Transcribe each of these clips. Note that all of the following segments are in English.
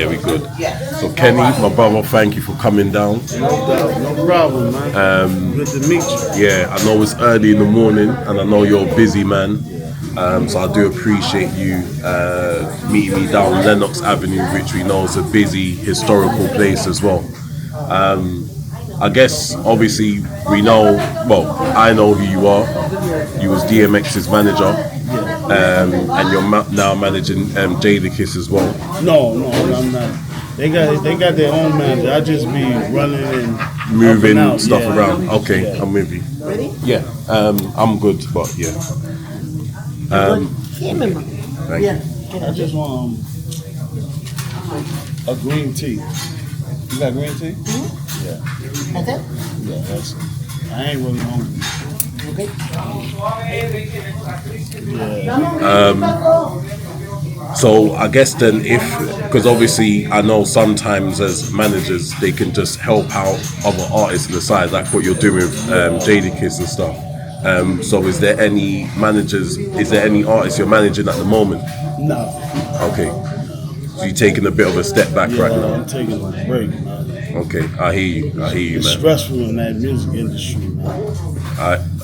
Yeah, we good. So Kenny, my brother, thank you for coming down. No doubt, no problem, man. Good to meet you. Yeah, I know it's early in the morning, and I know you're a busy man. So I do appreciate you meeting me down Lenox Avenue, which we know is a busy historical place as well. I guess obviously we know, well, I know who you are. You was DMX's manager, and you're now managing Jadakiss as well. No, I'm not. They got their own manager. I just be running and Moving out. stuff Yeah. around. Okay, Yeah. I'm with you. Yeah, I'm good, but yeah. Thank you. I just want a green tea. You got green tea? Yeah. Okay. Yeah, that's it. I ain't really hungry. Okay. Yeah. So I guess then because obviously I know sometimes as managers they can just help out other artists on the side, like what you're doing with Jadakiss and stuff. So is there any artists you're managing at the moment? No. Okay. So you're taking a bit of a step back right now? I'm taking a break, man. Okay, I hear you, It's man. stressful in that music industry, man.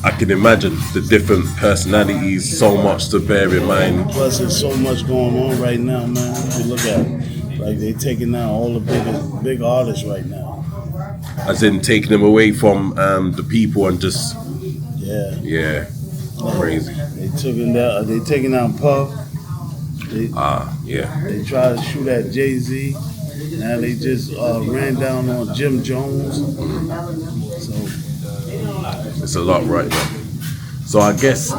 I can imagine the different personalities, so much to bear in mind. Plus, there's so much going on right now, man. If you look at it, like they taking down all the big artists right now. As in taking them away from the people and just Yeah. crazy. They taking down Puff. Yeah. They tried to shoot at Jay-Z. Now they just ran down on Jim Jones. So It's a lot right now. So I guess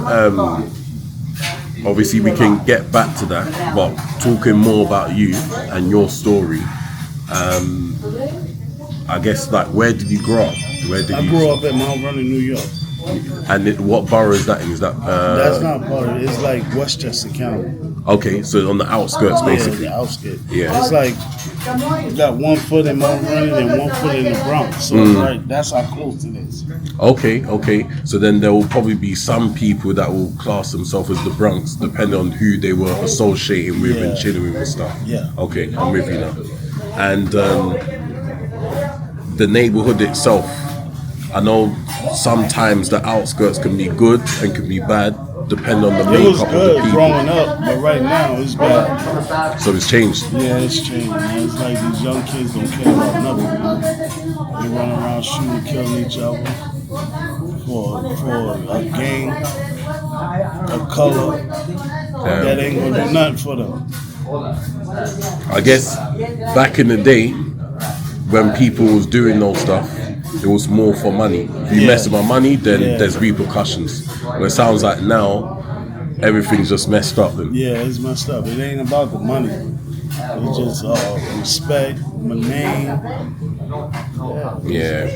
obviously we can get back to that, but talking more about you and your story, I guess like where did you grow up? I grew up in Mount Vernon, New York. And what borough is that in? Is that That's not part of it. It's like Westchester County. okay, so on the outskirts basically. Yeah, the outskirts. Yeah. It's like you got 1 foot in Mount Vernon and 1 foot in the Bronx. So it's like that's how close it is. Okay. So then there will probably be some people that will class themselves as the Bronx, depending on who they were associating with and chilling with and stuff. Yeah. Okay, I'm with you now. And the neighborhood itself, I know sometimes the outskirts can be good and can be bad, depending on the It was makeup of the good people. growing up, but right now it's bad. So it's changed. Yeah, it's changed, man. It's like these young kids don't care about nothing, man. They run around shooting, killing each other for a game, a color that ain't gonna do nothing for them. I guess back in the day, when people was doing those stuff, it was more for money. If you mess with my money, then there's repercussions. But it sounds like now, everything's just messed up. And Yeah, it's messed up. It ain't about the money. It's just respect, my name. yeah.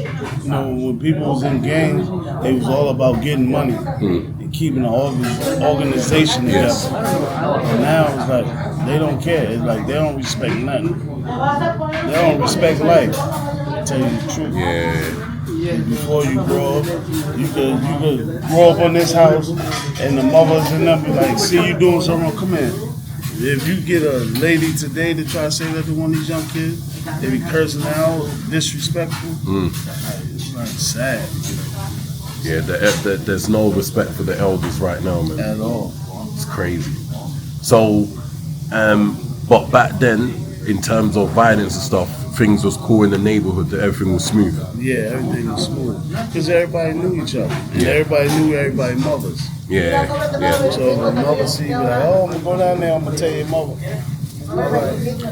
You know, when people was in gangs, it was all about getting money and keeping the organization together. Yes. And now it's like they don't care. It's like they don't respect nothing. They don't respect life. To tell you the truth. Yeah. Before you grow up, you could grow up on this house, and the mothers and them be like, "See you doing something wrong, come in." If you get a lady today to try to say that to one of these young kids, they be cursing out, disrespectful. It's like sad Yeah, there's no respect for the elders right now, man. at all. It's crazy. So, but back then, in terms of violence and stuff, things was cool in the neighborhood, that everything was smooth. Yeah, everything was smooth because everybody knew each other. And everybody knew everybody's mothers. Yeah. So if a mother see you, like, "Oh, I'm gonna go down there. I'm gonna tell your mother."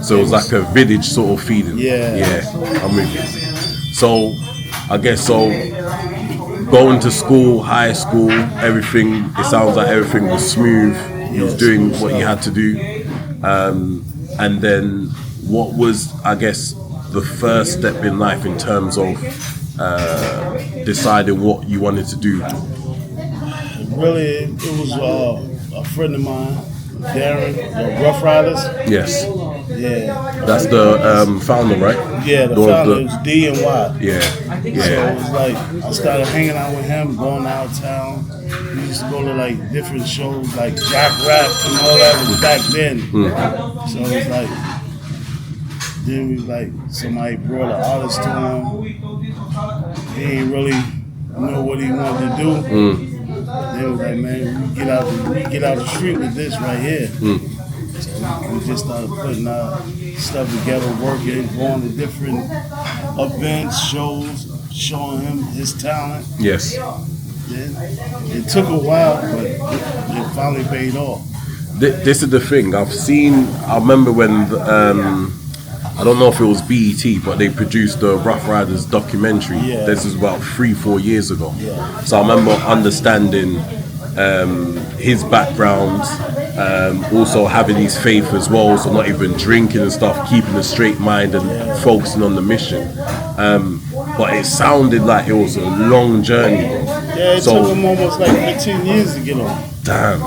So it was like a village sort of feeling. Yeah. I'm with you. So, I guess going to school, high school, everything, it sounds like everything was smooth. You was doing what you had to do. And then what was, I guess, the first step in life in terms of deciding what you wanted to do? Really, it was a friend of mine, Darren, the Ruff Ryders. Yes. Yeah. That's the founder, right? Yeah, the founder, it was D and Y. Yeah. So it was like, I started hanging out with him, going out of town. We used to go to like different shows, like Jack Rap and all that was back then. So it was like, Then we like somebody brought an artist to him. He ain't really know what he wanted to do. They was like, man, we get out the street with this right here. So we just started putting our stuff together, working, going to different events, shows, showing him his talent. Yes. Then it took a while, but it finally paid off. This is the thing. I remember when, I don't know if it was BET, but they produced the Ruff Ryders documentary. Yeah. This is about 3-4 years ago. Yeah. So I remember understanding his background, also having his faith as well, so not even drinking and stuff, keeping a straight mind and focusing on the mission. But it sounded like it was a long journey. Yeah, it took him almost like 15 years to get on. Damn.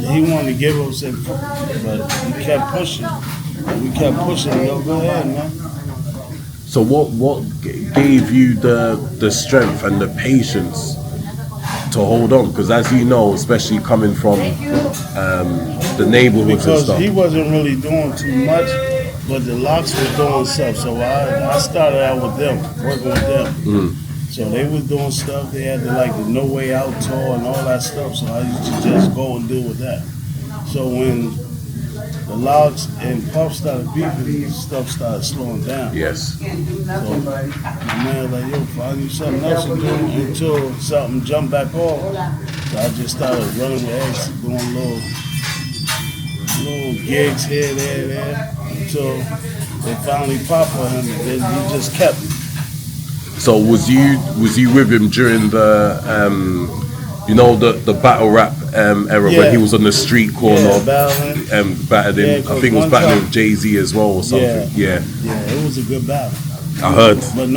He wanted to give us it, but he kept pushing. We kept pushing. Yo, go ahead, man. So what gave you the strength and the patience to hold on? Because as you know, especially coming from the neighborhoods and Because stuff. he wasn't really doing too much, but the Locks were doing stuff. So I started out with them, working with them. So they was doing stuff. They had the No Way Out tour and all that stuff. So I used to just go and deal with that. So when the Locks and Puff started beefing, stuff started slowing down. Yes. So my man was like, yo, find you something else to do until something jumped back off. So I just started running with X, doing little gigs here, there, until they finally popped for him, and then he just kept it. So was you with him during the the battle rap era when he was on the street corner battling? I think it was battling with Jay-Z as well or something. Yeah, it was a good battle. I heard. But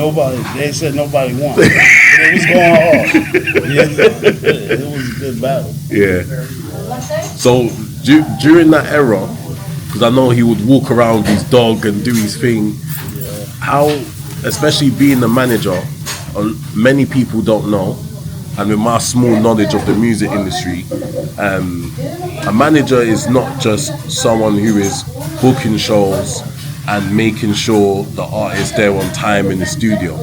they said nobody won. But it was going hard. It was a good battle. Yeah. So during that era, because I know he would walk around his dog and do his thing, how, especially being the manager, many people don't know, and with my small knowledge of the music industry, a manager is not just someone who is booking shows and making sure the artist there on time in the studio.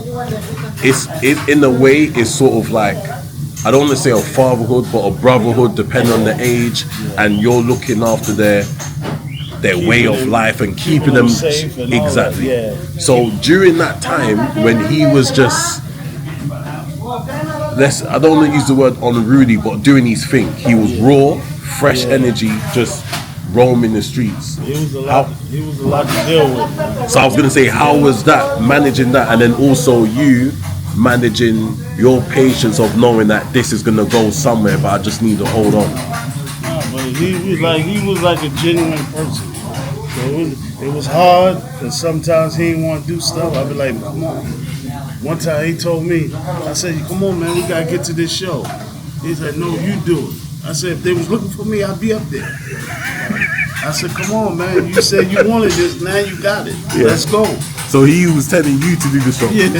It in a way it's sort of like, I don't want to say a fatherhood, but a brotherhood, depending on the age, and you're looking after their way of life and keeping them safe and exactly. All that, yeah. So during that time when he was just, I don't want to use the word unruly, but doing his thing, he was raw, fresh energy, just roaming the streets. He was a lot to deal with, man. So I was gonna say, how was that, managing that, and then also you managing your patience of knowing that this is gonna go somewhere, but I just need to hold on. But he was like a genuine person. So it was hard because sometimes he didn't want to do stuff. I'd be like, come on. One time he told me, I said, come on, man, we gotta get to this show. He said, no, you do it. I said, if they was looking for me, I'd be up there. I said, come on, man, you said you wanted this, now you got it. Yeah. Let's go. So he was telling you to do the show. Yeah.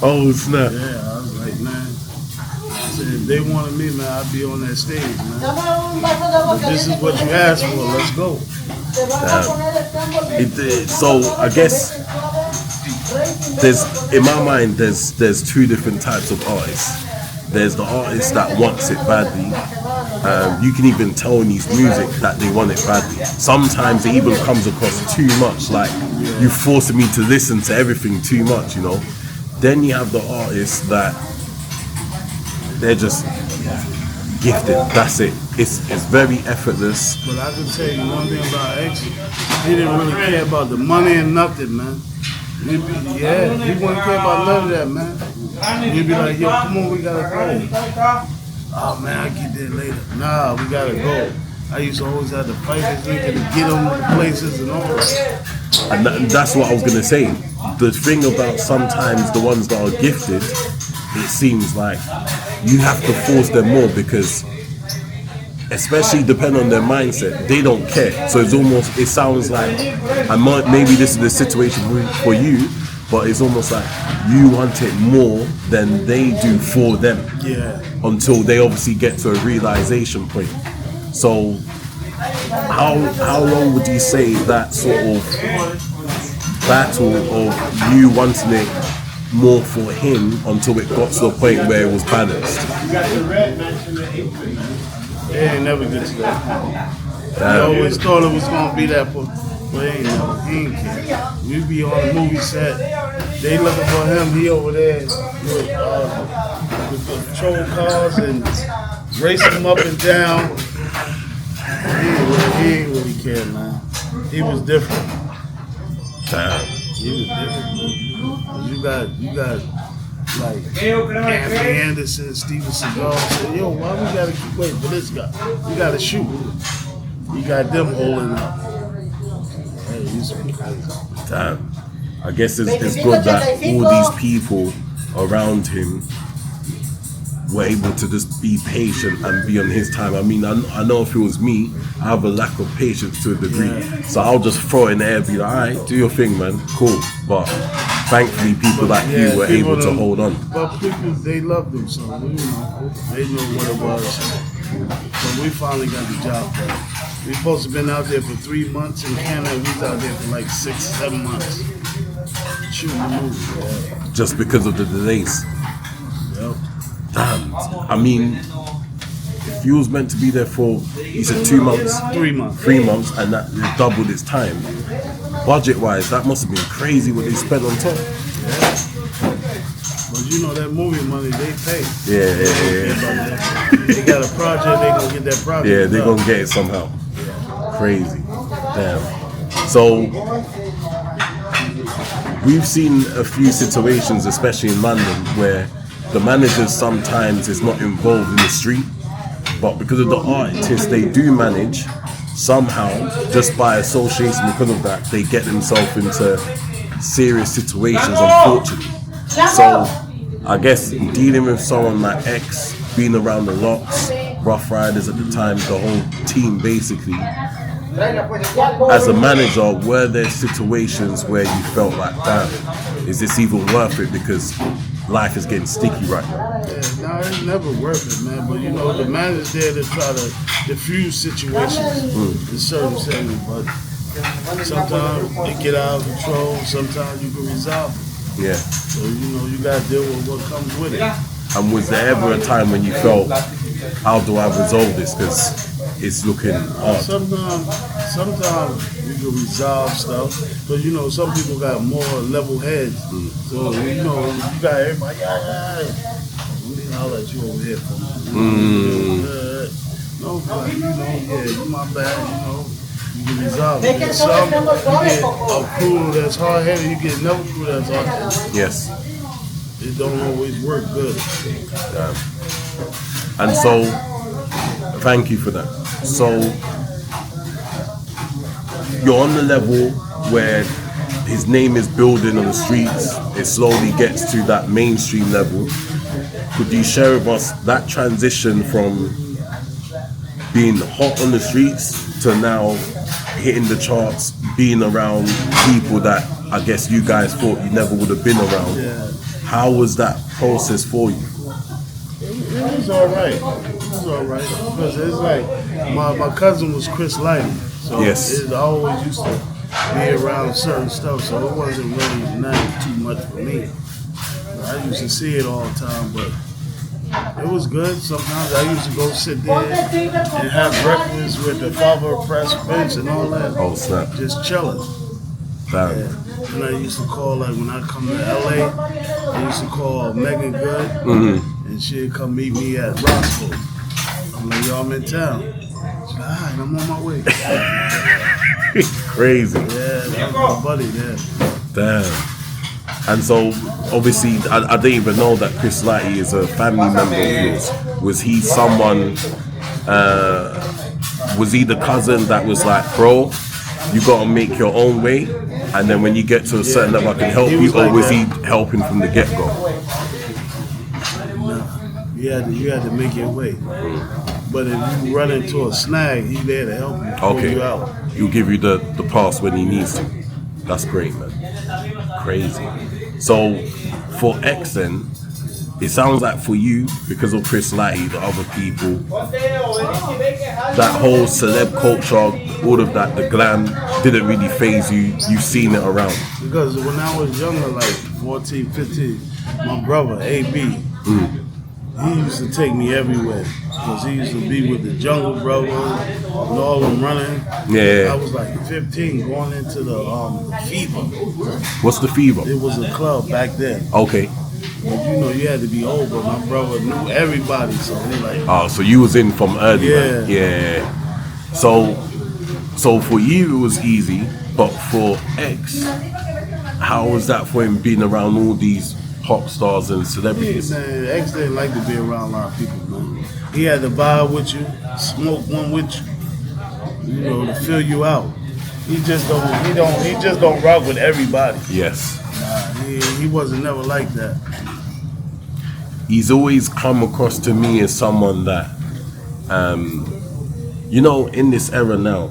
Oh, snap. Yeah, I was like, man. I said, if they wanted me, man, I'd be on that stage, man. But this is what you asked for, let's go. So I guess in my mind there's two different types of artists. There's the artist that wants it badly. You can even tell in his music that they want it badly. Sometimes it even comes across too much, like you forcing me to listen to everything too much, you know. Then you have the artists that they're just gifted. That's it. It's very effortless. But I can tell you one thing about X, he didn't really care about the money and nothing, man. He wouldn't care about none of that, man. He'd be like, yo, come on, we gotta go. Oh man, I'll get there later. Nah, we gotta go. I used to always have to fight this nigga to get him to places and all that. And that's what I was gonna say. The thing about sometimes the ones that are gifted, it seems like you have to force them more because, especially depending on their mindset, they don't care. So it sounds like, maybe this is the situation for you, but it's almost like you want it more than they do for them. Yeah. Until they obviously get to a realization point. So how long would you say that sort of battle of you wanting it more for him until it got to the point where it was balanced? It ain't never get to that. I always thought it was gonna be that, but he ain't care. We be on the movie set, they looking for him, he over there with the patrol cars and racing them up and down. He ain't really care, man. He was different. Damn. He was different. You got like Anthony Anderson, Steven Seagal said, yo, why we gotta keep waiting for this guy? We gotta shoot. You got them holding up. Hey, he's crazy. Damn. I guess it's good that all these people around him were able to just be patient and be on his time. I mean, I know if it was me, I have a lack of patience to a degree. So I'll just throw it in the air and be like, alright, do your thing, man, cool. But thankfully, people like you were able to hold on. But people, they loved him, so they knew what it was. So we finally got the job done. We supposed to have been out there for 3 months in Canada. We was out there for like 6-7 months. Shooting the movie, yeah. Just because of the delays. Yep. Damn. I mean, if you was meant to be there for, you said 2 months? 3 months. 3 months, and that doubled its time. Budget-wise, that must have been crazy what they spent on top. Yeah. But you know that movie money, they pay. Yeah. They got a project, they gonna get that project. Yeah, they're gonna get it somehow. Crazy. Damn. So, we've seen a few situations, especially in London, where the managers sometimes is not involved in the street, but because of the artists they do manage, somehow, just by association because of that, they get themselves into serious situations, unfortunately. So, I guess dealing with someone like X, being around the locks, Ruff Ryders at the time, the whole team basically, as a manager, were there situations where you felt like, damn, is this even worth it because life is getting sticky right now? Yeah, no, it's never worth it, man. But you know, the manager's there to try to diffuse situations in certain settings. But sometimes it get out of control. Sometimes you can resolve it. Yeah. So you know, you gotta deal with what comes with it. And was there ever a time when you felt, how do I resolve this? Because it's looking hard. Sometimes you can resolve stuff, but you know, some people got more level heads. So you know, you got everybody, I'll let you over here for me. No, but you know, you my bad, you know, you can resolve it. Some, you get a crew that's hard-headed, you get another crew that's hard-headed. Yes. It don't always work good. And so, thank you for that. So, you're on the level where his name is building on the streets. It slowly gets to that mainstream level. Could you share with us that transition from being hot on the streets to now hitting the charts, being around people that I guess you guys thought you never would have been around? Yeah. How was that process for you? It was all right. It was all right because it's like my cousin was Chris Lighty, so Yes. I always used to be around certain stuff, so it wasn't really not too much for me. I used to see it all the time, but it was good. Sometimes I used to go sit there and have breakfast with the father of press bench and all that. Oh snap! Just chilling. Damn. Yeah. And I used to call, like when I come to LA, I used to call Megan Good, and she'd come meet me at Roscoe. I'm like, yo, I'm in town. She's like, all right, I'm on my way. Crazy. Yeah, that was my buddy there. Damn. And so, obviously, I didn't even know that Chris Lighty is a family member of yours. Was he someone, was he the cousin that was like, bro, you gotta make your own way, and then when you get to a certain level I can help you, or was he helping from the get-go? No, you had to make your way. But if you run into a snag, he's there to help you, pull you out. He'll give you the pass when he needs to. That's great, man. Crazy. So, for X then, it sounds like for you, because of Chris Lighty, the other people, that whole celeb culture, all of that, the glam, didn't really faze you. You've seen it around. Because when I was younger, like 14, 15, my brother, AB, he used to take me everywhere. Because he used to be with the Jungle Brothers and all them running. Yeah. I was like 15 going into the Fever. What's the Fever? It was a club back then. Okay. But you know, you had to be old, but my brother knew everybody, so he like... Oh, so you was in from early, yeah. man. Yeah. So for you, it was easy, but for X, how was that for him being around all these pop stars and celebrities? Yeah, man, X didn't like to be around a lot of people, man. He had to vibe with you, smoke one with you, you know, to fill you out. He just don't rock with everybody. Yes. He wasn't never like that. He's always come across to me as someone that, you know, in this era now,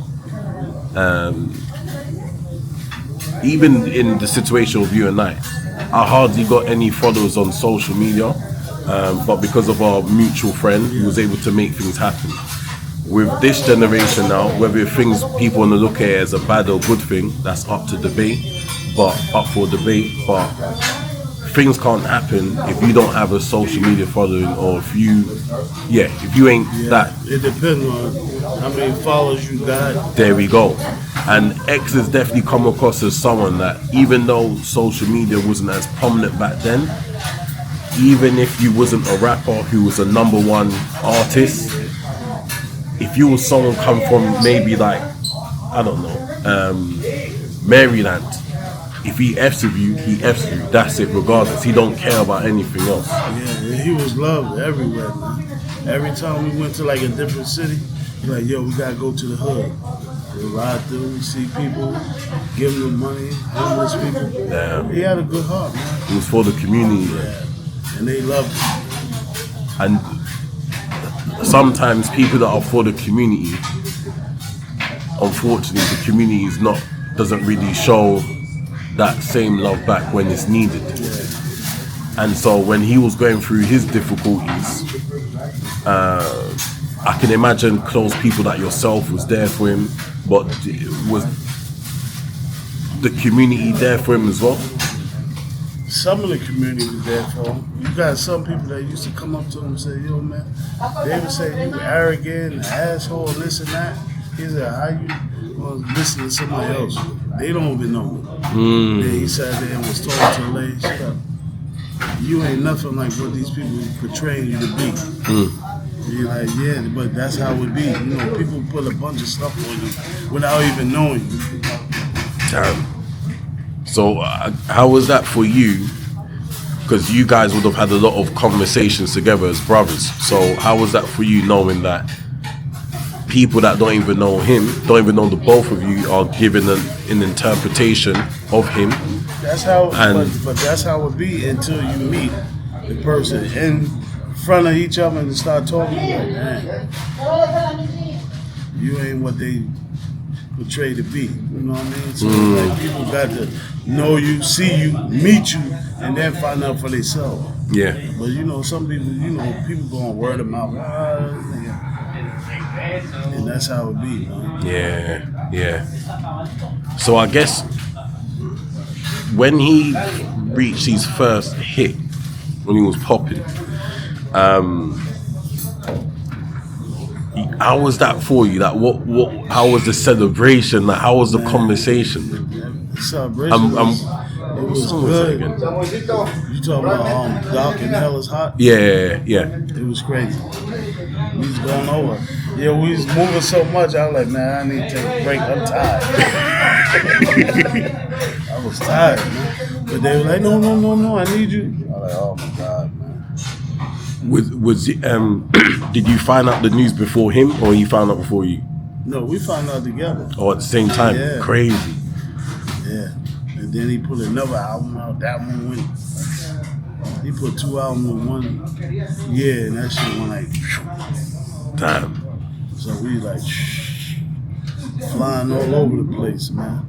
even in the situation of you and I hardly got any followers on social media, but because of our mutual friend, he was able to make things happen. With this generation now, whether things people want to look at it as a bad or good thing, that's up for debate. But things can't happen if you don't have a social media following, or if you ain't that. It depends on how many followers you got. There we go. And X has definitely come across as someone that, even though social media wasn't as prominent back then, even if you wasn't a rapper who was a #1 artist, if you was someone come from maybe like, I don't know, Maryland, if he F's with you, he F's with you. That's it, regardless. He don't care about anything else. Yeah, he was loved everywhere, man. Every time we went to like a different city, he like, yo, we gotta go to the hood. We ride through, we see people, give them money, homeless people. Damn. He had a good heart, man. It was for the community. Yeah, and they loved him. And sometimes people that are for the community, unfortunately, the community doesn't really show that same love back when it's needed. And so when he was going through his difficulties, I can imagine close people like yourself was there for him, but was the community there for him as well? Some of the community was there for him. You got some people that used to come up to him and say, yo, man, they would say you arrogant, an asshole, this and that. He said, how you gonna listen to somebody else? They don't even know me. Then he sat there and was talking to the lady, shut up. You ain't nothing like what these people portraying you to be. You're like, yeah, but that's how it be. You know, people put a bunch of stuff on you without even knowing you. Damn. So how was that for you? Because you guys would have had a lot of conversations together as brothers. So how was that for you, knowing that people that don't even know him, don't even know the both of you, are giving an interpretation of him? That's how, but that's how it be until you meet the person in front of each other and start talking. Like, man, you ain't what they portray to be. You know what I mean? So like, people got to know you, see you, meet you, and then find out for themselves. Yeah. But you know, some people, people go on word of mouth. And that's how it be, man. Yeah. So I guess when he reached his first hit, when he was popping, how was that for you? Like, what? How was the celebration? Like, how was the conversation? The celebration it was good. You talking about Dark and Hell is Hot? Yeah. It was crazy. We was going over. Yeah, we was moving so much. I was like, man, I need to take a break. I'm tired. I was tired, man. But they were like, no, I need you. I was like, oh my God, man. Did you find out the news before him, or he found out before you? No, we found out together. Or at the same time? Yeah. Crazy. Yeah. And then he put another album out. That one went. He put 2 albums in one. Yeah, and that shit went like. Damn. So we like flying all over the place, man.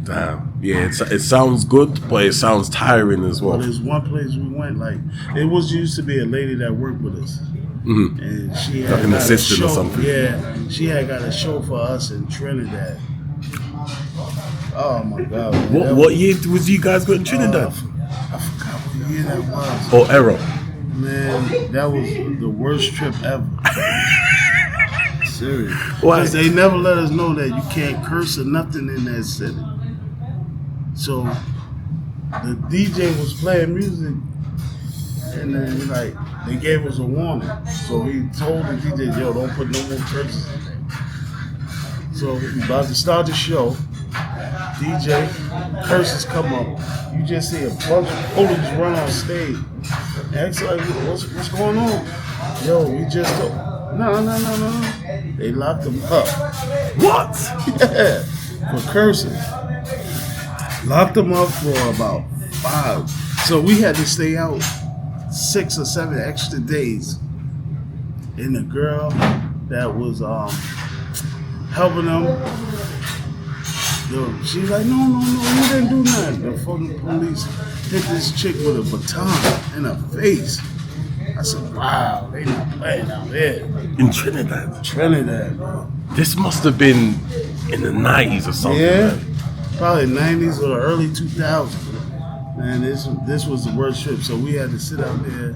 Damn. Yeah, it sounds good, but it sounds tiring as well. Well, there's one place we went, like, it was used to be a lady that worked with us. Mm-hmm. And she had Like an got assistant a show, or something. Yeah, she had got a show for us in Trinidad. Oh my God! Man. What year was you guys got in Trinidad? I forgot what year that was. Or era? Man, that was the worst trip ever. Serious. Why? Because they never let us know that you can't curse or nothing in that city. So the DJ was playing music, and then like they gave us a warning. So he told the DJ, "Yo, don't put no more curses in there." So we about to start the show. DJ, curses come up. You just see a bunch of police run on stage. Ask like, what's going on? Yo, we just no. They locked him up. What? Yeah, for cursing. Locked him up for about 5. So we had to stay out 6 or 7 extra days. And the girl that was helping them, she's like, no, you didn't do nothing. The fucking police hit this chick with a baton in her face. I said, wow, they not playing out here. In Trinidad? Trinidad, bro. This must have been in the 90s or something. Yeah, Man. probably 90s or early 2000s. Man, this was the worst trip. So we had to sit out there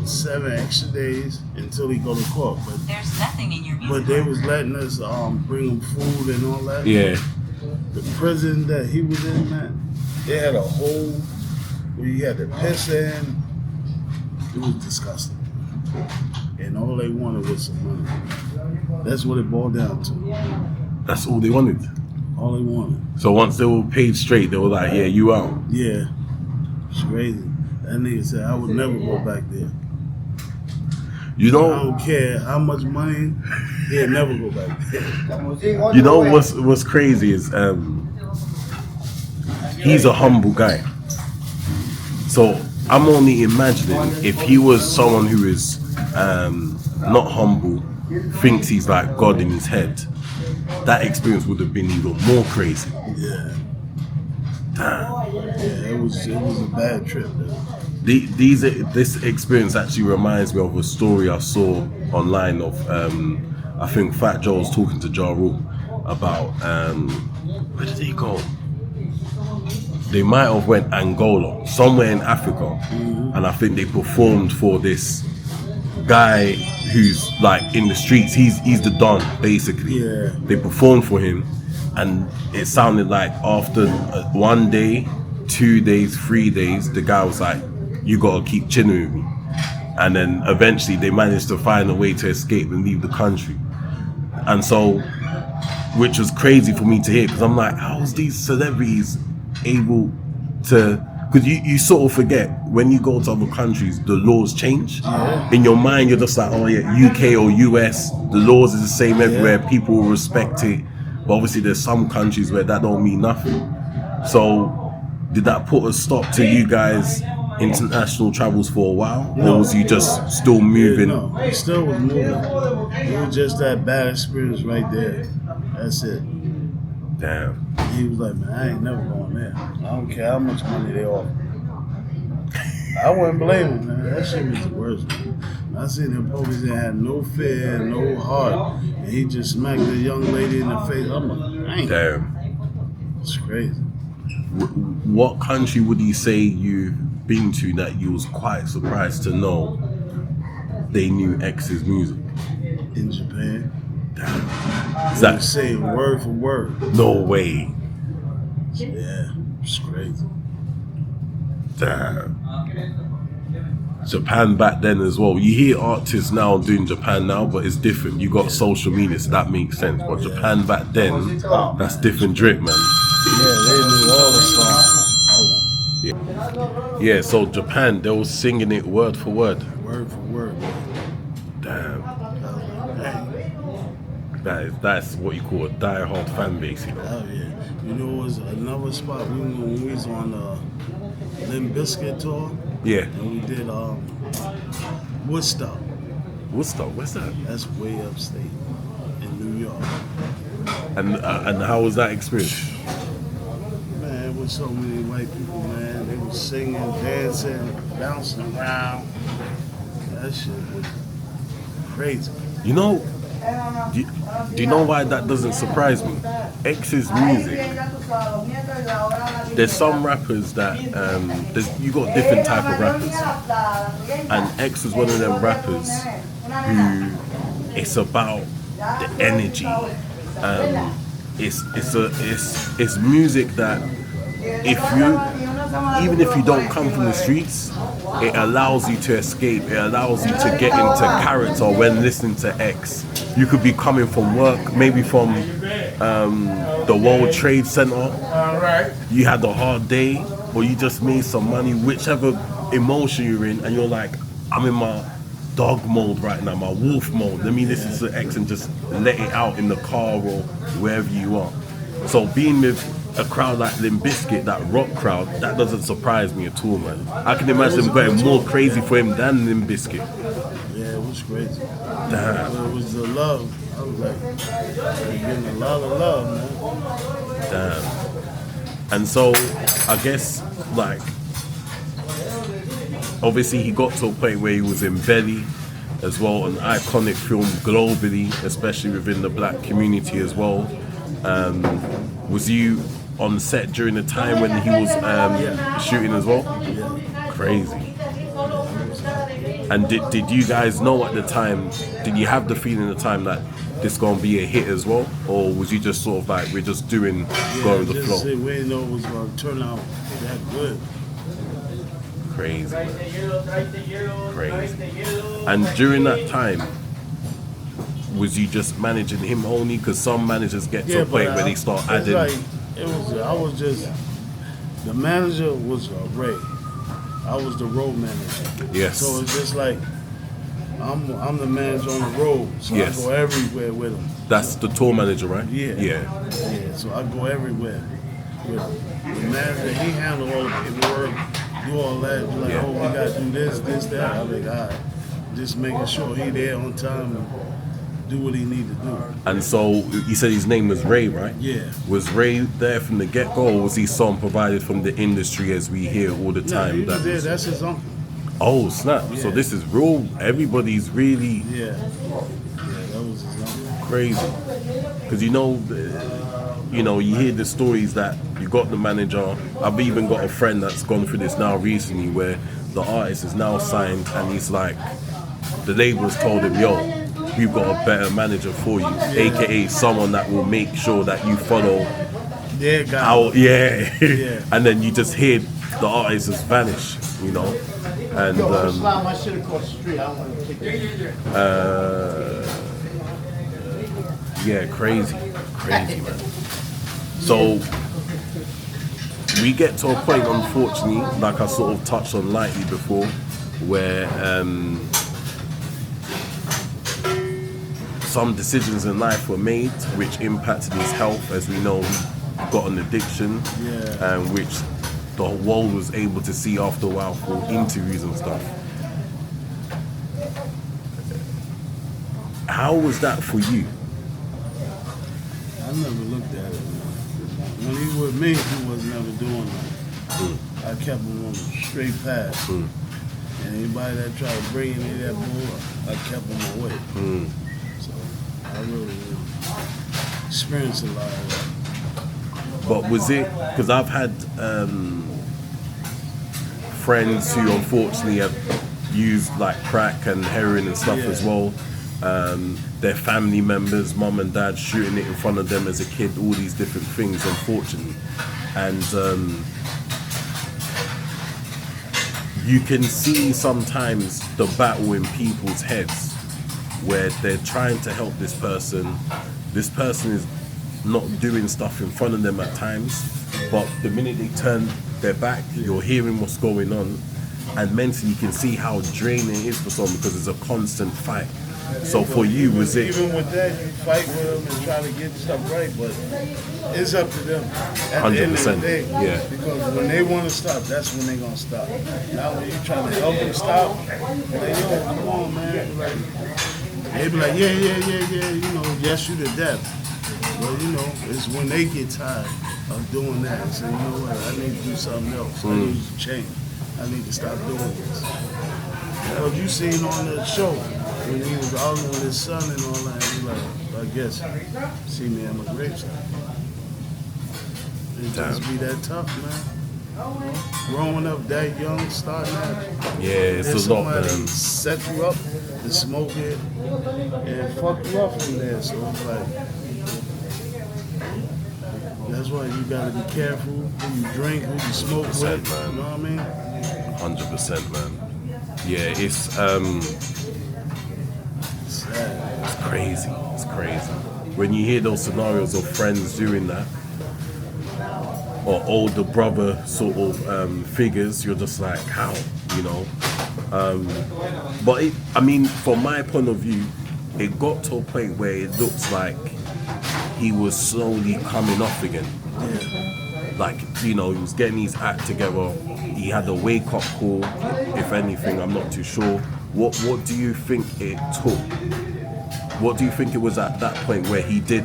7 extra days until he go to court. But there's nothing in your music. But they was letting us bring him food and all that. Yeah. The prison that he was in, man, they had a hole where you had to piss in. It was disgusting. And all they wanted was some money. That's what it boiled down to. That's all they wanted. All they wanted. So once they were paid straight, they were like, yeah, you out. Yeah. It's crazy. That nigga said, I would never go back there. You I know, don't care how much money, he'll never go back there. you know what's crazy is he's a humble guy. So I'm only imagining if he was someone who is not humble, thinks he's like God in his head, that experience would have been even more crazy. Yeah. Damn. Yeah, it was a bad trip, though. This experience actually reminds me of a story I saw online of I think Fat Joe was talking to Ja Rule about where did he go? They might have went Angola, somewhere in Africa, and I think they performed for this guy who's like in the streets. He's the Don basically. Yeah. They performed for him, and it sounded like after 1 day, 2 days, 3 days, the guy was like, you gotta keep chilling with me. And then eventually they managed to find a way to escape and leave the country. And so, which was crazy for me to hear, because I'm like, how's these celebrities able to, because you sort of forget when you go to other countries, the laws change. Yeah. In your mind, you're just like, oh yeah, UK or US, the laws is the same everywhere, people will respect it. But obviously there's some countries where that don't mean nothing. So did that put a stop to you guys international travels for a while? No. Or was you just still moving? Yeah, no, it still was moving. It was just that bad experience right there. That's it. Damn. He was like, man, I ain't never going there. I don't care how much money they offer. I wouldn't blame him, man. That shit was the worst. I seen them police that had no fear, no heart, and he just smacked the young lady in the face. I'm like, Damn. It's crazy. What country would you say you've been to that you was quite surprised to know they knew X's music? In Japan. Damn. Is They that saying word for word. no way? Yeah, it's crazy. Damn. Japan back then as well. You hear artists now doing Japan now, but it's different. You got social media, so that makes sense. But Japan back then, that's different drip, man. Yeah, they knew all the songs. Yeah, so Japan, they was singing it word for word. Word for word, man. Damn. Hey, That's what you call a die-hard fan base, you know. hell yeah. You know, it was another spot when we was on the Limp Bizkit tour, Yeah. and we did Woodstock. Woodstock, where's that? That's way upstate in New York. And how was that experience? with so many white people, man. They was singing, dancing, bouncing around. That shit was crazy. You know, do you know why that doesn't surprise me? X's music. There's some rappers that you got different type of rappers, and X is one of them rappers who it's about the energy. It's music that even if you don't come from the streets, it allows you to escape. It allows you to get into character when listening to X. You could be coming from work, maybe from the World Trade Center. You had a hard day, or you just made some money, whichever emotion you're in, and you're like, I'm in my dog mode right now, my wolf mode. Let me listen to X and just let it out in the car or wherever you are. So being with a crowd like Limp Bizkit, that rock crowd, that doesn't surprise me at all, man. I can imagine them going more crazy for him than Limp Bizkit. Yeah, it was crazy. Damn. But it was the love. I was like, getting a lot of love, man. Damn. And so, I guess, like, obviously he got to a point where he was in Belly as well, an iconic film globally, especially within the black community as well. Was you on set during the time when he was shooting as well? Yeah. Crazy. And did you guys know at the time, did you have the feeling at the time that this gonna be a hit as well? Or was you just sort of like, we're just going with the flow? We didn't know it was gonna turn out that good. Crazy. Crazy. And during that time, was you just managing him only? Because some managers get to a point where they start adding. I was just, the manager was Ray. I was the road manager. Yes. So it's just like, I'm the manager on the road, so yes. I go everywhere with him. That's the tour manager, right? Yeah. Yeah. Yeah, so I go everywhere with him. The manager, he handle all the paperwork, do all that. Be like, oh, we gotta do this, that. I'm like, all right. Just making sure he there on time and do what he need to do. And so you said his name was Ray, right? Yeah. Was Ray there from the get-go, or was he some provided from the industry as we hear all the time? He was there. That's his uncle. Oh snap! Yeah. So this is real. Everybody's really Yeah, that was his uncle. Crazy. Because you hear the stories that you got the manager. I've even got a friend that's gone through this now recently, where the artist is now signed, and he's like, the label's told him, yo, we've got a better manager for you, aka someone that will make sure that you follow our, and then you just hear the artist just vanish, and my shit across the street. I don't want to take crazy man. So we get to a point, unfortunately, like I sort of touched on lightly before, where some decisions in life were made which impacted his health. As we know, he got an addiction, which the world was able to see after a while for interviews and stuff. How was that for you? I never looked at it, man. When he was with me, he was never doing that. I kept him on the straight path. And anybody that tried to bring any of that bull, I kept him away. So I really experienced a lot of that. But was it, because I've had friends who unfortunately have used like crack and heroin and stuff as well. Their family members, mum and dad, shooting it in front of them as a kid, all these different things, unfortunately. And you can see sometimes the battle in people's heads where they're trying to help this person. This person is not doing stuff in front of them at times, but the minute they turn their back, you're hearing what's going on, and mentally you can see how draining it is for someone because it's a constant fight. So for you, was it? Even with that, you fight with them and try to get stuff right, but it's up to them. At 100%. the end of the day, yeah. Because when they want to stop, that's when they're gonna stop. Now when you trying to help them stop, like, yo, come on, man. Like, they be like, yeah, yes, you to death. But you know, it's when they get tired of doing that and say, you know what, I need to do something else. I need to change. I need to stop doing this. What you seen on the show when he was arguing with his son and all that, he like, I guess, see me at my graveside. It just be that tough, man. Growing up that young, starting that. Yeah, it's a lot, man. Somebody set you up to smoke it and fuck you up from there. So it's like, that's why you gotta be careful who you drink, who you smoke with. Man. You know what I mean? 100%, man. Yeah, it's Sad. it's crazy. It's crazy. When you hear those scenarios of friends doing that, or older brother sort of figures, you're just like, how, you know? But I mean, from my point of view, it got to a point where it looks like he was slowly coming off again. Yeah. Like, you know, he was getting his act together. He had a wake-up call, if anything, I'm not too sure. What do you think it took? What do you think it was at that point where he did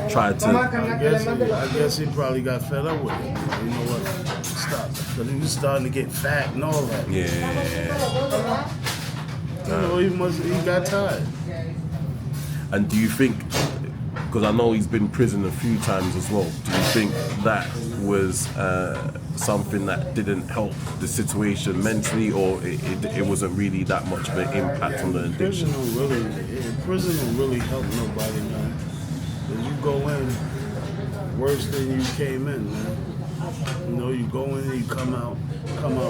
try to... I guess he probably got fed up with it. You know what? Stop. Because he was starting to get fat and all that. Yeah. You know, he got tired. And do you think, because I know he's been in prison a few times as well, do you think that was something that didn't help the situation mentally, or it wasn't really that much of an impact on the addiction? Prison don't really help nobody, man. If you go in worse than you came in, man. You know, you go in and you come out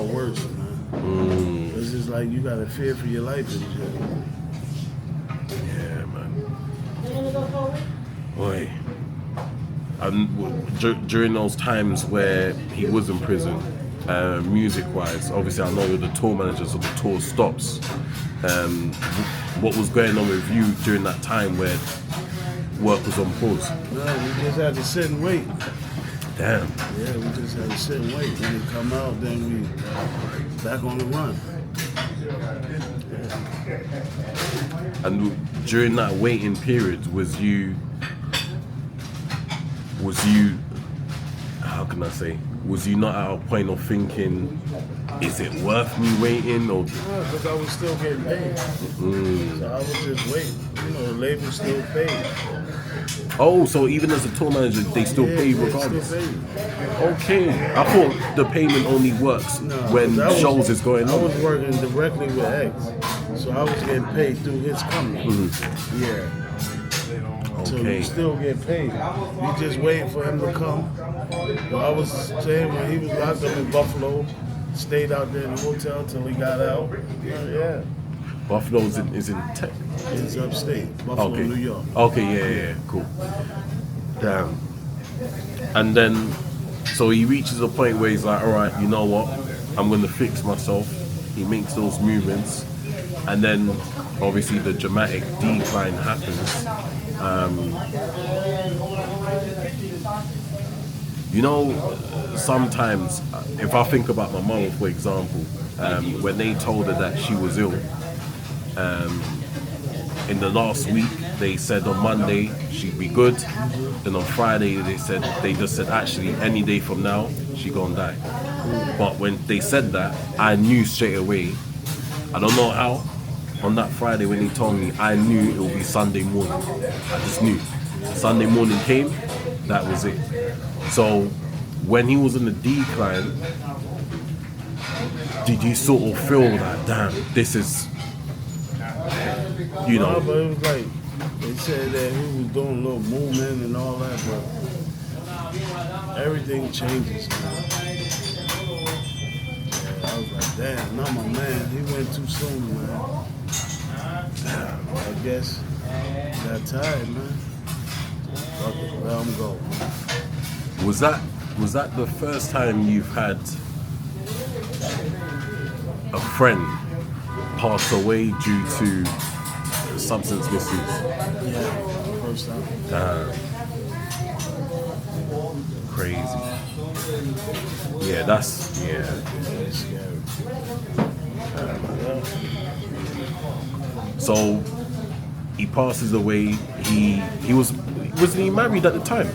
worse, man. It's just like you gotta fear for your life and shit. Yeah, man. Boy. And during those times where he was in prison, music-wise, obviously I know you're the tour manager, so the tour stops. What was going on with you during that time where work was on pause? No, we just had to sit and wait. Damn. Yeah, we just had to sit and wait. When it come out, then we back on the run. Yeah. And during that waiting period, was you, how can I say, was you not at a point of thinking, is it worth me waiting? Or because I was still getting paid. So I was just waiting. You know, the label still paid. oh, so even as a tour manager, they still pay regardless? Still paid. Okay. I thought the payment only works when shows is going I on. was working directly with X. So I was getting paid through his company. Yeah. So Okay. you still get paid. You just waiting for him to come. But I was saying when he was locked up in Buffalo, stayed out there in the hotel till he got out. Yeah. Buffalo is in tech. It's upstate, Buffalo, Okay. New York. Okay, yeah, cool. Damn. And then, so he reaches a point where he's like, all right, you know what? I'm going to fix myself. He makes those movements. And then, obviously, the dramatic decline happens. You know, sometimes, if I think about my mom, for example, when they told her that she was ill, in the last week, they said on Monday she'd be good. Then on Friday, they just said, actually, any day from now, she gonna die. But when they said that, I knew straight away. I don't know how. On that Friday when he told me, I knew it would be Sunday morning. I just knew. Sunday morning came, that was it. So when he was in the decline, did you sort of feel like, damn, this is, you know? No, but it was like, they said that he was doing a little movement and all that, but everything changes, man. Yeah, I was like, damn, not my man. He went too soon, man. I guess he got tired, man. Fuck it, let him go. Was that the first time you've had a friend pass away due to substance misuse? Yeah, first time. Damn. Crazy. Yeah, that's, yeah. It's scary. So, he passes away. Wasn't he married at the time?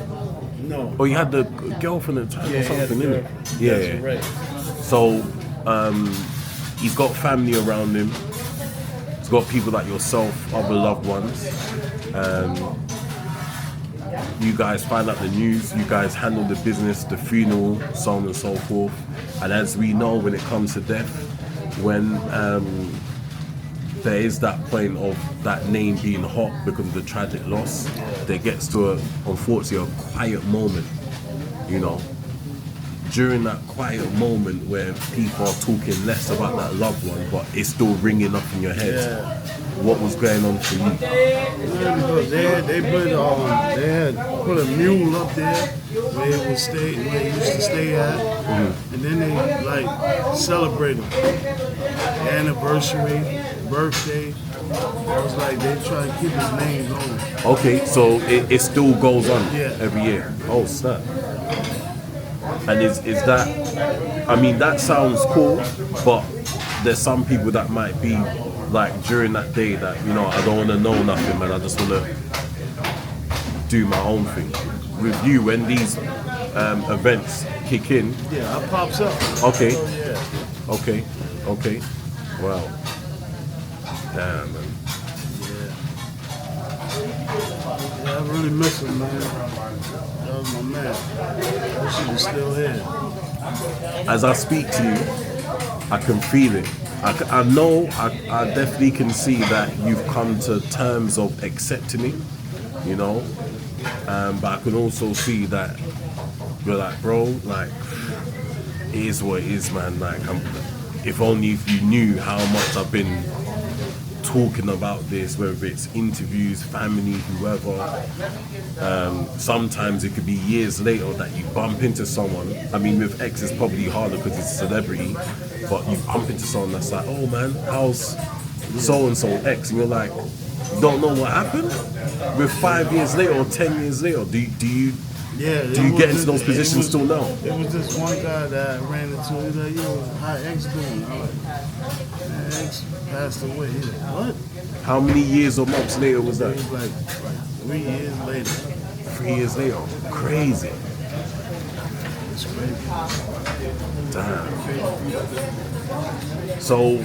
No. Or he had the girlfriend at the time or something, innit? That's right. So he's got family around him. He's got people like yourself, other loved ones. You guys find out the news. You guys handle the business, the funeral, so on and so forth. And as we know, when it comes to death, when there is that point of that name being hot because of the tragic loss, there gets to unfortunately a quiet moment, you know. During that quiet moment where people are talking less about that loved one, but it's still ringing up in your head. Yeah. What was going on for you? Yeah, because they had put a mule up there where it used to stay at, and then they like celebrate them. Anniversary, birthday. It was like they try to keep his name going. Okay, so it still goes on every year. Oh snap! And is that? I mean, that sounds cool, but there's some people that might be like during that day that, you know, I don't want to know nothing, man. I just want to do my own thing. With you, when these events kick in, I pops up. Okay. Oh, yeah. Okay. Wow. Damn, man. Yeah, I really miss him, man. That was my man. That shit is still here. As I speak to you, I can feel it. I know, I definitely can see that you've come to terms of accepting it, you know. But I can also see that you're like, bro, like, it is what it is, man. Like, if only if you knew how much I've been talking about this, whether it's interviews, family, whoever. Sometimes it could be years later that you bump into someone. I mean, with X it's probably harder because it's a celebrity, but you bump into someone that's like, oh man, how's so-and-so X? And you're like, you don't know what happened? With 5 years later or 10 years later, do you get into those positions still now? It was this one guy that I ran into. He's like, yo, how X doing? I'm like, man, X passed away. He's like, what? How many years or months later was that? It was like 3 years later. 3 years later. Crazy. It's crazy. Damn. So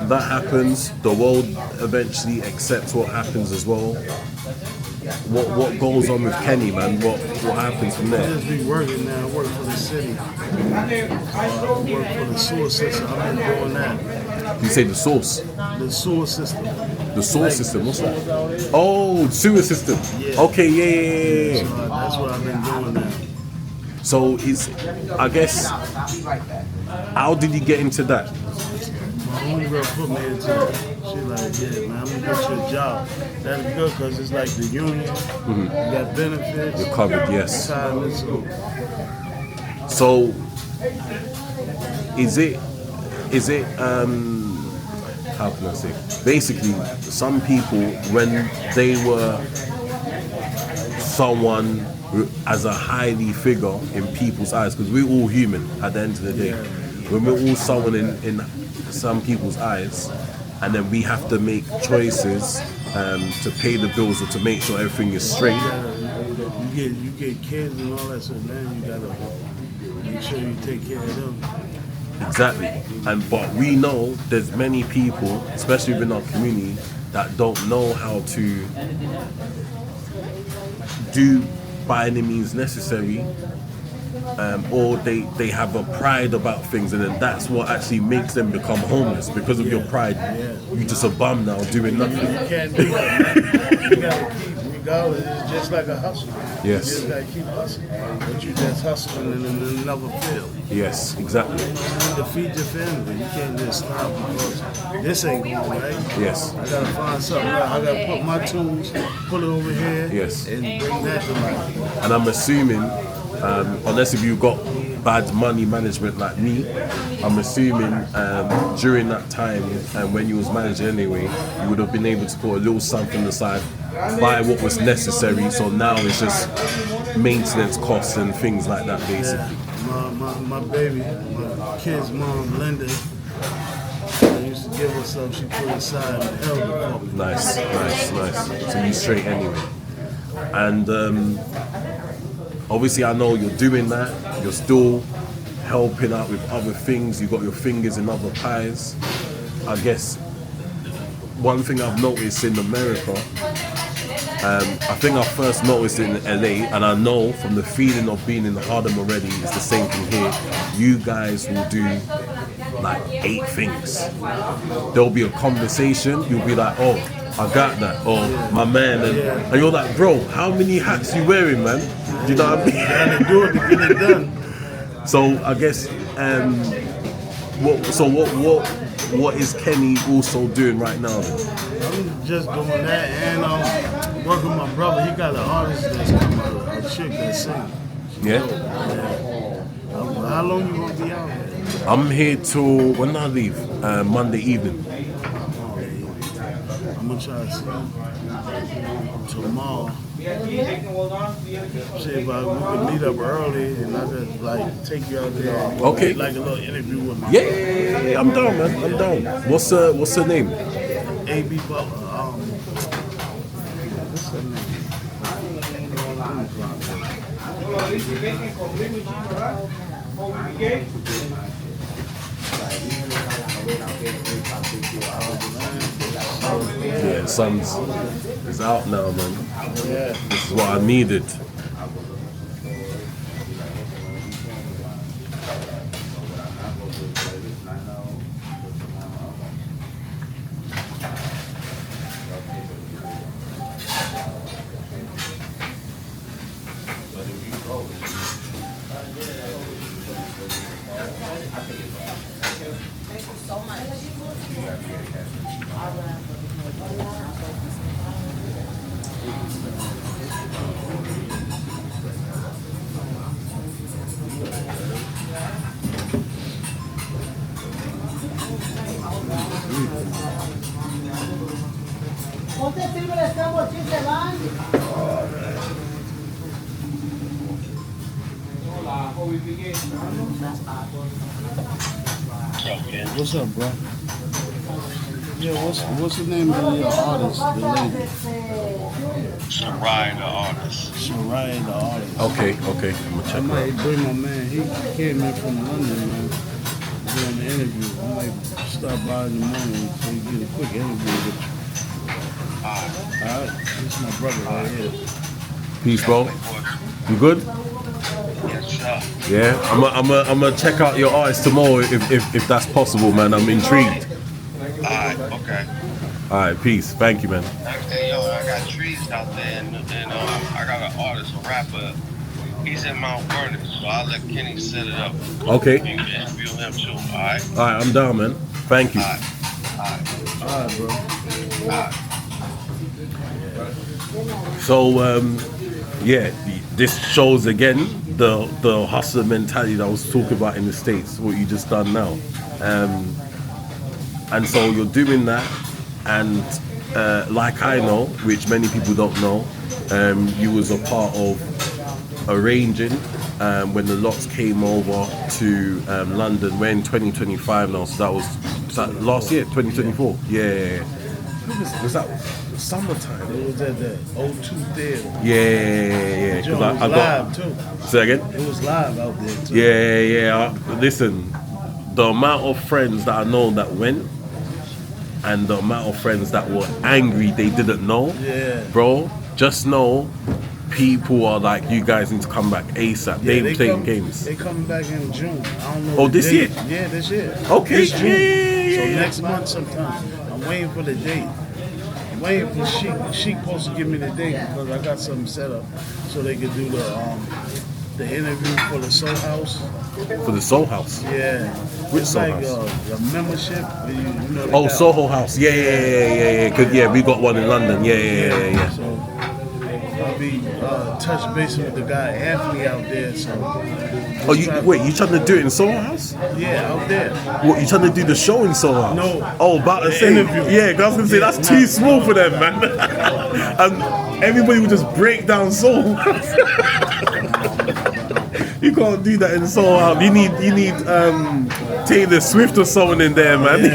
that happens. The world eventually accepts what happens as well. What goes on with Kenny, man? What happens from I there? just be working now. I work for the city. I work for the sewer system. I've been doing that. You say the source? The sewer system. The sewer system? What's that? Oh, sewer system. Yeah. Okay, yeah. So that's what I've been doing now. So I guess, how did you get into that? My homegirl put me into it. She like, yeah, man, I'm gonna get you a job. That's good because it's like the union. You got benefits. You're covered, yes. Retirement, So, is it, how can I say? Basically, some people, when they were someone as a highly figure in people's eyes, because we're all human at the end of the day. When we're all someone in some people's eyes, and then we have to make choices to pay the bills or to make sure everything is straight. you get kids and all that, so now you gotta make sure you take care of them. Exactly. But we know there's many people, especially within our community, that don't know how to do by any means necessary, or they have a pride about things, and then that's what actually makes them become homeless because of your pride. You're just a bum now doing nothing. You can't do that. You gotta keep, regardless, it's just like a hustle. Yes. You just gotta keep hustling. But you just hustling in another field. Yes, exactly. You need to feed your family. You can't just stop because this ain't going right. Yes. I gotta find something. I gotta put my tools, put it over here, Yes. and bring that to life. And I'm assuming, unless if you got bad money management like me, I'm assuming during that time and when you was managing anyway, you would have been able to put a little something aside, buy what was necessary. So now it's just maintenance costs and things like that, basically. My baby, my kid's mom, Linda, I used to give her some, she put it aside and held it for me. Nice. So you straight anyway. And obviously I know you're doing that. You're still helping out with other things. You've got your fingers in other pies. I guess one thing I've noticed in America, I think I first noticed it in LA, and I know from the feeling of being in Harlem already, it's the same thing here. You guys will do like 8 things. There'll be a conversation, you'll be like, oh, I got that, or my man, and you're like, bro, how many hats you wearing, man? Do you know what I mean? You gotta do it to get it done. So I guess, what is Kenny also doing right now then? I'm just doing that and working with my brother. He got an artist that's come out, a chick that sing. Yeah? How long you gonna be out here? I'm here till, when I leave? Monday evening. I'm gonna try to see tomorrow. See if we can meet up early and I just like take you out there. Okay. Like a little interview with my Yeah, I'm down, man. I'm down. What's her name? AB Butler. What's her name? Yeah, Sons is out now, man. Yeah. This is what I needed. What's up, bro? Yeah, what's the name of your artist, the lady? Soraya the artist. Soraya the artist. Okay, I'm gonna I check it might out. bring my man. He came in from London, man. Doing the interview. I might stop by in the morning so you get a quick interview with you. Alright? This is my brother right here. Peace, bro. You good? Yes, sir. Yeah, I'm gonna check out your artist tomorrow if that's possible, man. I'm intrigued. Alright, okay. All right, peace. Thank you, man. Hey, yo, I got trees out there, and I got an artist, a rapper. He's in Mount Vernon, so I'll let Kenny set it up. Okay. You can interview him too, alright? All right, I'm down, man. Thank you. Alright, bro. Alright. So, yeah, this shows again the hustler mentality that I was talking about in the States, what you just done now. And so you're doing that, and like I know, which many people don't know, you was a part of arranging when the lots came over to London. We're in 2025 now, so that was last year, 2024. Yeah. Was that summertime? It was at the O2 Theater. Yeah. It was live too. Say again? It was live out there too. Yeah. Listen, the amount of friends that I know that went, and the amount of friends that were angry they didn't know, bro, just know people are like, you guys need to come back ASAP. Yeah, They playing games. They coming back in June. I don't know. Oh, the this date. year? Yeah, this year. Okay. This June. Yeah. So next month sometime. I'm waiting for the date. I'm waiting for Sheik supposed to give me the date because I got something set up so they could do the interview for the Soul House. For the Soul House. Yeah. Which it's Soul like House? A membership. You know, Oh, Soho House. Yeah. Cause we got one in London. Yeah. So I'll be touch base with the guy Anthony out there. So. Oh, you trying to do it in Soho House? Yeah, out there. What, you trying to do the show in Soho House? No. Oh, about to say. interview. Yeah, 'cause I was gonna say that's too small for them, man. And everybody would just break down Soho House. You can't do that in Soho House. You need Taylor Swift or someone in there, man.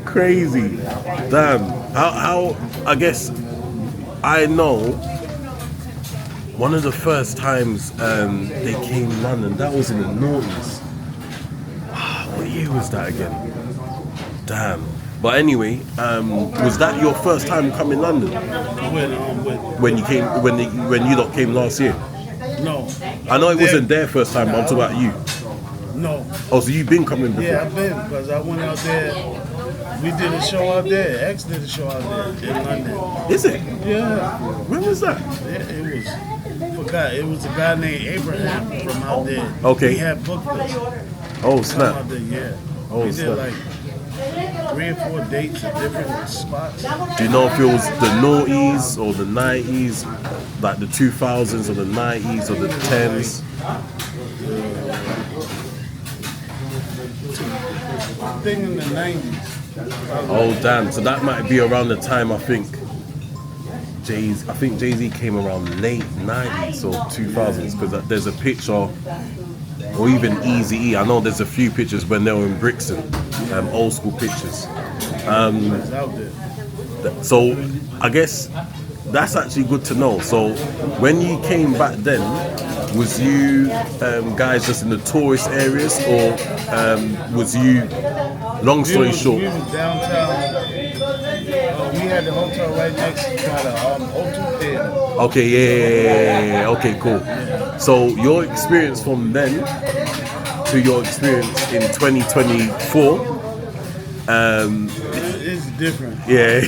Crazy. Damn. How I guess I know one of the first times they came to London, that was in the noughties. What year was that again? Damn. But anyway, was that your first time coming to London? When you came, when you lot came last year? No. I know it wasn't their first time, but I'm talking about you. No. Oh, so you've been coming before? Yeah, I've been, because I went out there. We did a show out there. X did a show out there in London. Is it? Yeah. When was that? It was. Forgot. It was a guy named Abraham from out there. Okay. He had booked us. Oh snap! Out there, yeah. Oh, we snap. did like 3 or 4 dates at different spots. Do you know if it was the noughties or the 90s, like the 2000s or the 90s or the 10s? I think in the 90s. Oh damn! So that might be around the time I think Jay-Z came around late 90s or 2000s, because there's a picture, or even Eazy-E. I know there's a few pictures when they were in Brixton, old school pictures. So I guess that's actually good to know. So when you came back then, was you guys just in the tourist areas, or was you, long story short? We was downtown. We had the hotel right next to the O2 Theater. Okay, yeah. Okay, cool. So your experience from then to your experience in 2024, it's different. yeah.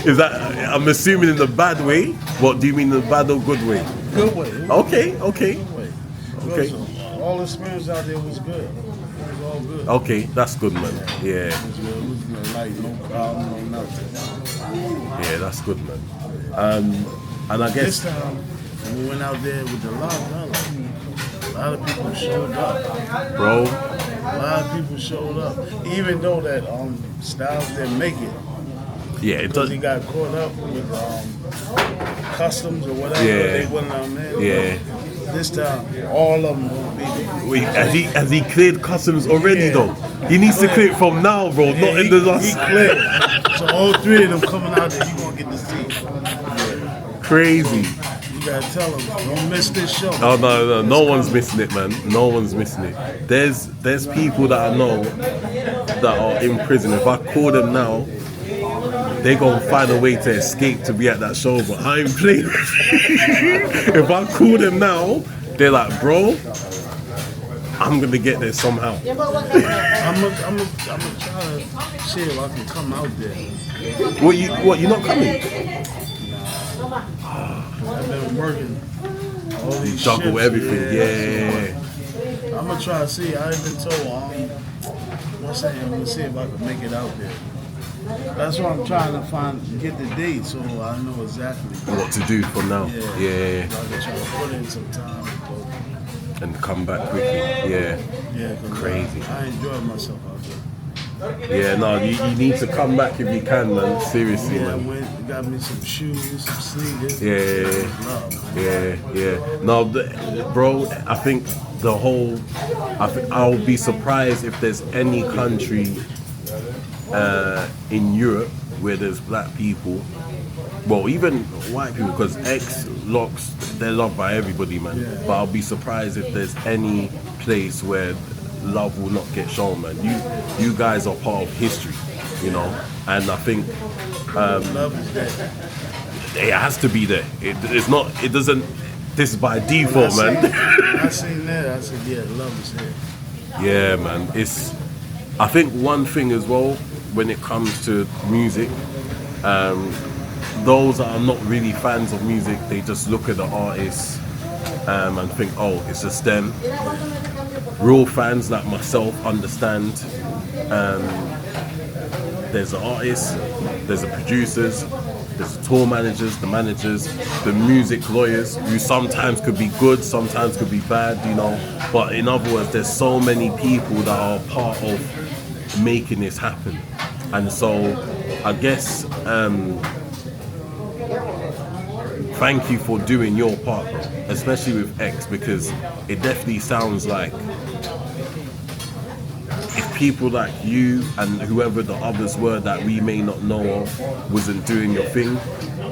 Is that, I'm assuming in the bad way? What do you mean, in the bad or good way? Good way. Okay. Good way. All the experience out there was good. It was all good. Okay, that's good, man. Yeah. It was no light, no problem, no nothing. Yeah, that's good, man. And I This guess, time, when we went out there with the lot of people showed up. bro, A lot of people showed up. Even though that Styles didn't make it. yeah, it Because does. he got caught up with customs or whatever. Yeah. They wasn't on there. Yeah. This time, all of them will be there. Wait, has he cleared customs already Yeah. though? He needs to clear it from now, bro, not in the He last. cleared. So all 3 of them coming out there, you gonna get to see. Crazy. You gotta tell them, don't miss this show. Oh no one's missing it, man. No one's missing it. There's people that I know that are in prison. If I call them now, they gonna find a way to escape to be at that show, but I ain't playing. If I call them now, they're like, bro, I'm gonna get there somehow. I'm gonna try to see if I can come out there. What you not coming? I've been working all these Juggle shifts, everything, yeah. I'm gonna try to see. I've been told, I'm gonna see if I can make it out there. That's why I'm trying to get the date so I know exactly What to do from now? Yeah. I can try to put in some time And come back quickly. Yeah. 'cause Crazy. I enjoyed myself out there. Yeah, no, you need to come back if you can, man. Seriously, Yeah, I man. went, got me some shoes, some sneakers. Yeah. Love. Yeah. No, bro, I think I'll be surprised if there's any country in Europe where there's black people, well, even white people, because Locks, they're loved by everybody, man. Yeah. But I'll be surprised if there's any place where love will not get shown, man. You guys are part of history, you know, and I think Love is there. it has to be there. It's not. It doesn't. This is by default, man. I seen that. I said, yeah, love is here. Yeah, man. I think one thing as well when it comes to music, those that are not really fans of music, they just look at the artists and think, oh, it's just them. Real fans like myself understand there's the artists, there's the producers, there's the tour managers, the music lawyers, who sometimes could be good, sometimes could be bad, you know. But in other words, there's so many people that are part of making this happen. And so I guess thank you for doing your part, bro. Especially with X, because it definitely sounds like if people like you and whoever the others were that we may not know of wasn't doing your thing,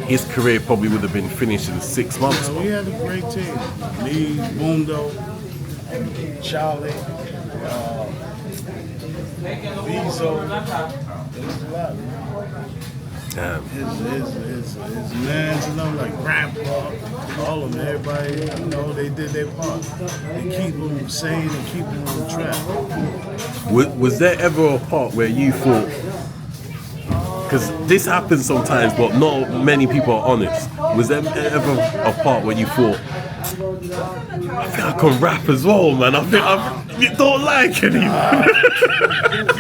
his career probably would have been finished in 6 months. We had a great team. Me, Mundo, Charlie, Bezo. It was a lot, man. Damn. His mans and them, like Grandpa, all of them, everybody, you know, they did their part. They keep them sane and keep them on track. Was there ever a part where you thought, because this happens sometimes, but not many people are honest, was there ever a part where you thought, I think I can rap as well, man, you don't like it anymore?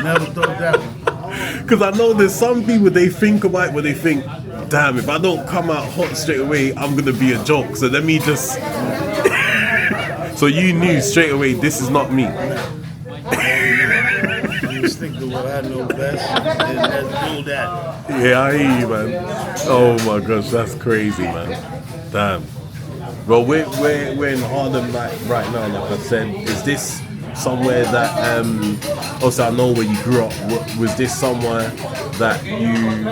Never thought that one. Because I know there's some people, they think about it where they think, damn, if I don't come out hot straight away, I'm going to be a joke. So let me just... So you knew straight away, this is not me. You stick to what I know best and let's do that. Yeah, I hear you, man. Oh my gosh, that's crazy, man. Damn. Well, we're in Harlem right now, like I said. Is this somewhere that, also I know where you grew up, was this somewhere that you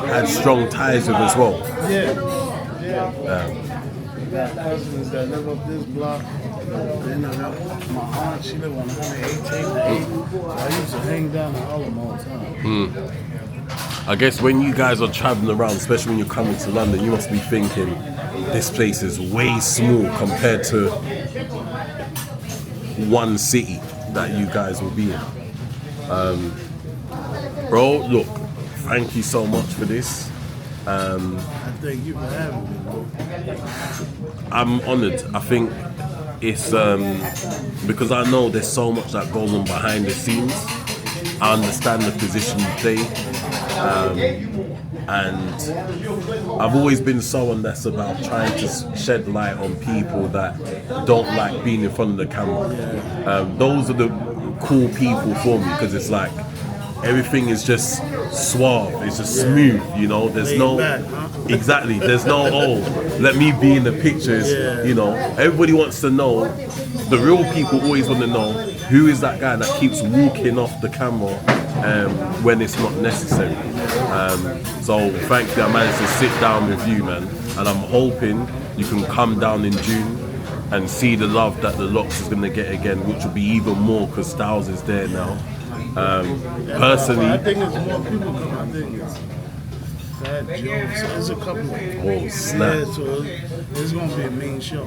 had strong ties with as well? Yeah. Got cousins that live up this block. Then I got my aunt, she lived on 118th. I used to hang down in Harlem all the time. I guess when you guys are traveling around, especially when you're coming to London, you must be thinking, this place is way small compared to one city that you guys will be in. Bro, look, thank you so much for this. I thank you for having me, bro. I'm honoured. I think it's because I know there's so much that goes on behind the scenes. I understand the position you play, and I've always been someone that's about trying to shed light on people that don't like being in front of the camera. Those are the cool people for me, because it's like everything is just suave, it's just smooth, you know, there's no exactly, there's no let me be in the pictures, you know. Everybody wants to know, the real people always want to know, who is that guy that keeps walking off the camera when it's not necessary. So thankfully I managed to sit down with you, man, and I'm hoping you can come down in June and see the love that the Locks is going to get again, which will be even more because Styles is there now. Personally, I think it's more people coming. I think it's Fat Joe. So it's a couple. Oh snap! Yeah, so it's gonna be a mean show.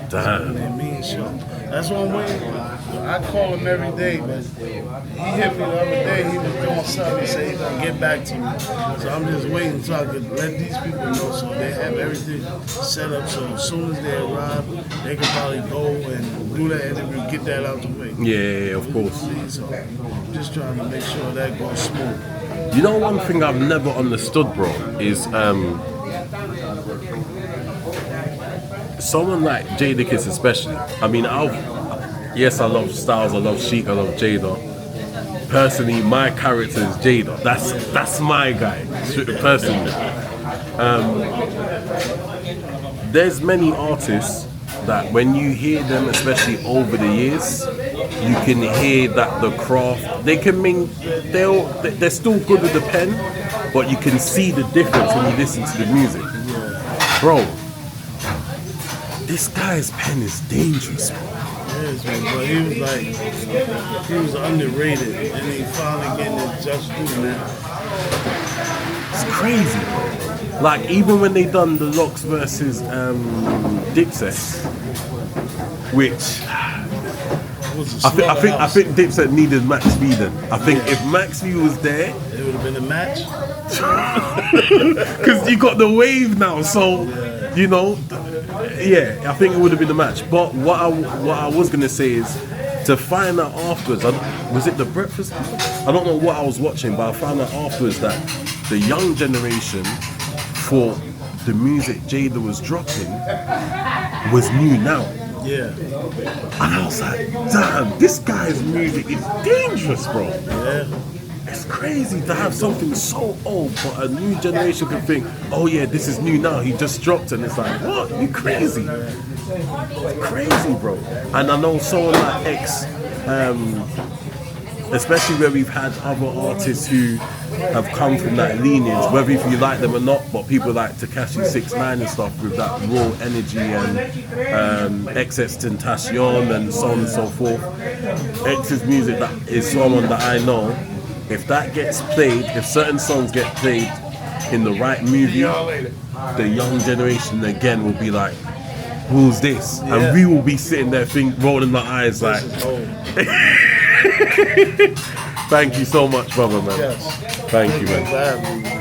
Damn. A mean show. That's what I'm waiting for. I call him every day, but he hit me the other day. He was doing something. He said he's gonna get back to me. So I'm just waiting until I can let these people know, so they have everything set up. So as soon as they arrive, they can probably go and do that interview, get that out the way. Yeah, of course. So I'm just trying to make sure that goes smooth. You know, one thing I've never understood, bro, is someone like Jadakiss especially. I mean, yes, I love Styles, I love Sheik, I love Jada. Personally, my character is Jada. That's my guy, personally. There's many artists that when you hear them, especially over the years, you can hear that the craft, they're still good with the pen, but you can see the difference when you listen to the music. Bro, this guy's pen is dangerous, bro. Yes, man, but he was underrated, and he finally getting it just due now. It's crazy, bro. Like, even when they done the Locks versus Dipset, which I think Dipset needed Max V then. I think if Max V was there, it would have been a match. Because you got the wave now, so you know, yeah, I think it would have been a match. But what I was gonna say is, to find out afterwards, was it the Breakfast? I don't know what I was watching, but I found out afterwards that the young generation thought the music Jada was dropping was new now. Yeah. And I was like, damn, this guy's music is dangerous, bro. Yeah. It's crazy to have something so old, but a new generation can think, oh yeah, this is new now, he just dropped, and it's like, what? You crazy? Crazy, bro. And I know someone like X, especially where we've had other artists who have come from that lineage, whether if you like them or not, but people like Tekashi 6ix9ine and stuff with that raw energy, and XXXTentacion and so on and so forth. X's music that is someone that I know, if that gets played, if certain songs get played in the right movie, the young generation again will be like, who's this? And we will be sitting there rolling our eyes like, thank you so much, brother, man. Yes. Thank you, man.